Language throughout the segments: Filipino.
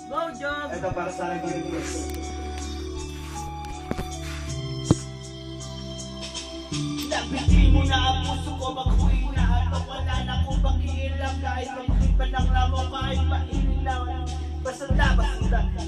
Go, Job! Ito para sa akin yung yes. Nabitin mo na ang puso ko, mag-uwi na at wala na akong pakialam. Kahit mag-ipan ng lamo, kahit painilaw. Basta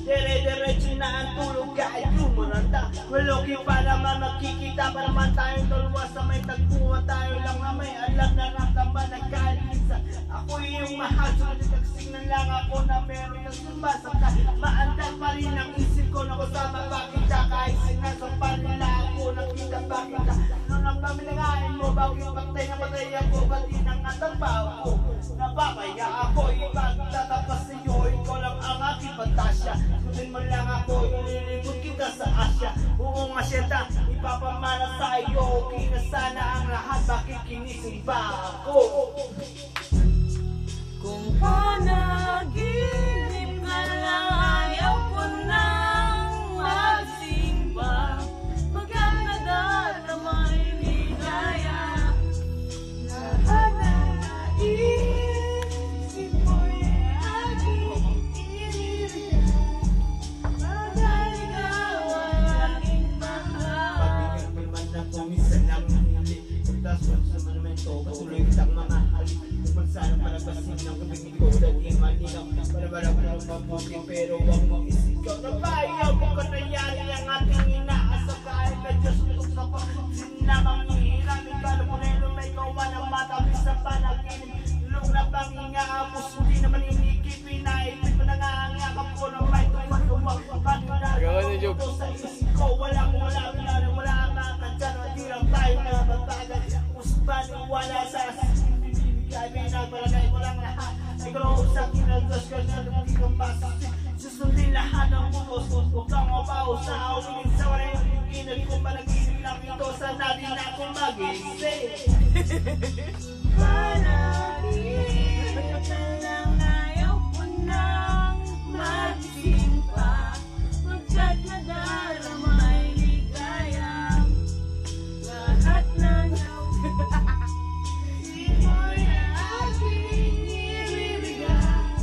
dire-diretso na ang tulog kahit lumuranda. Waloki pa naman magkikita pa naman tayong dalawa sa may tagpuan. Tayo lang na may alam na ramdaman na kahit minsan ako yung mahal. Sumatitagsing na lang ako na meron ng sumbasaka. Maandal pa rin ang isip ko na kasama pa kita. Kahit sinasampan nila ako nakita pa kita. Nung napamilangain mo, bakit patay na patay ako, pati nang atabaw ko. Napapaya ako, ipagtatapas sa'yo, ikaw lang ang aking pantasya. Sundin mo lang ako, ililimod kita sa Asya. Oo nga siyenta, ipapamana sa iyo. Okay na sana ang lahat, bakit kinising ba ako? Kung panaginip na lang, ayaw ko nang magsimba. Magkakadal na may ligaya. Lahat na naisip mo'y aking iniligay. Bagay ikaw ang aking mahal. Pagbigang naman na kumisan lang hindi. Pagtaswan sa monumento, patuloy kitang mamahali. Kung sana palabasin ng kabigin ko, dahil manilang para mabuti, pero huwag mo isikaw na bayaw mo ka nangyari ang ating inaasa. Kahit na Diyos ito sa sinamang ihiramin ka na punelo, may gawa ng matabi sa panaginip. Lulong na panginga ang puso, di naman inikip, inaipit mo nangangakap ko na may tuwa-tuwa. Pagkakadal ko sa isip ko, wala ang mga dyan, hindi lang tayo na batagay. Uspan, wala sa kahit may nagbalagay mo lang lahat. Ikaw sa kinagdas ka na hindi kang pasasin. Susundin lahat ng putos. Huwag kang mabaho sa awin. Sa wala yung kinag ko panaginip lang ito. Sana din ako mag-isip. Panaginip na lang, ayaw ko nang magsimba. Magkakadal na may ligaya. Lahat ng simoy na aking nililigan.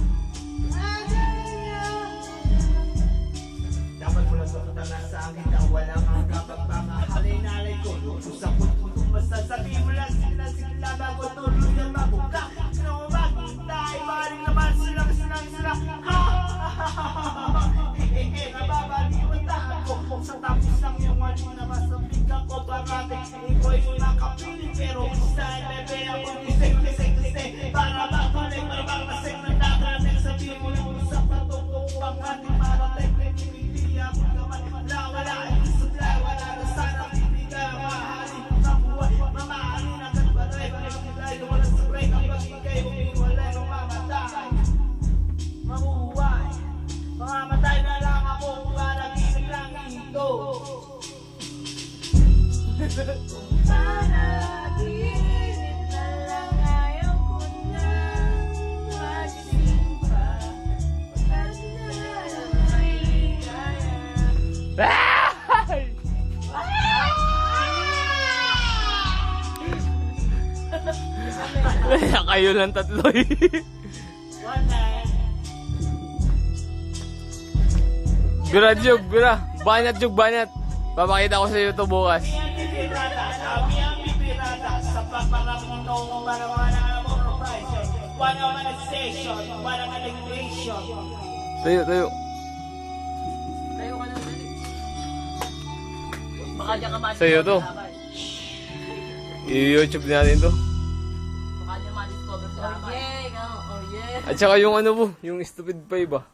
Dapat mo lang sa sa akin na walang ang kapagpamahalin alay ko. Sa puto masasabi mo lang sila bago tuluyan mabuka. Nung maghintay, maring naman sila. Ha! Nababaliwan na ako sa tapos ng iyong mali na masabig ako parate. Iko'y makapili pero minsan bebe ako lisek. Para makulay, para bang nasek na dakating sabi mo lang sa patungkong pang ating marating. Hindi ako naman wala isudla, wala na sana bibigay mahalin sa buhay. Mamahalin agad balay, balay, wala sa break ang pag-ikay, wala nung mamatay. Mamuhuway, mamamatay na lang ako kung nanaginip lang ito. Panaginip na lang, ayaw ko nang magsimba. Magkakadal na may ligaya. Kayo lang tatlo eh. One night. Gura, Jug, gura. Banat, Jug, banat. Papakita ko sa iyo to bukas. Kami ang bibirata sa paparaming nung para mga nakakapuro price. One ang manifestation, one ang alegration. Tayo. Tayo ka lang dali. Baka dyan ka Sa'yo to. I-YouTube natin to. Baka dyan ma-discover sa laban. Oh yeah! At saka yung ano mo, yung Stupid 5 ah.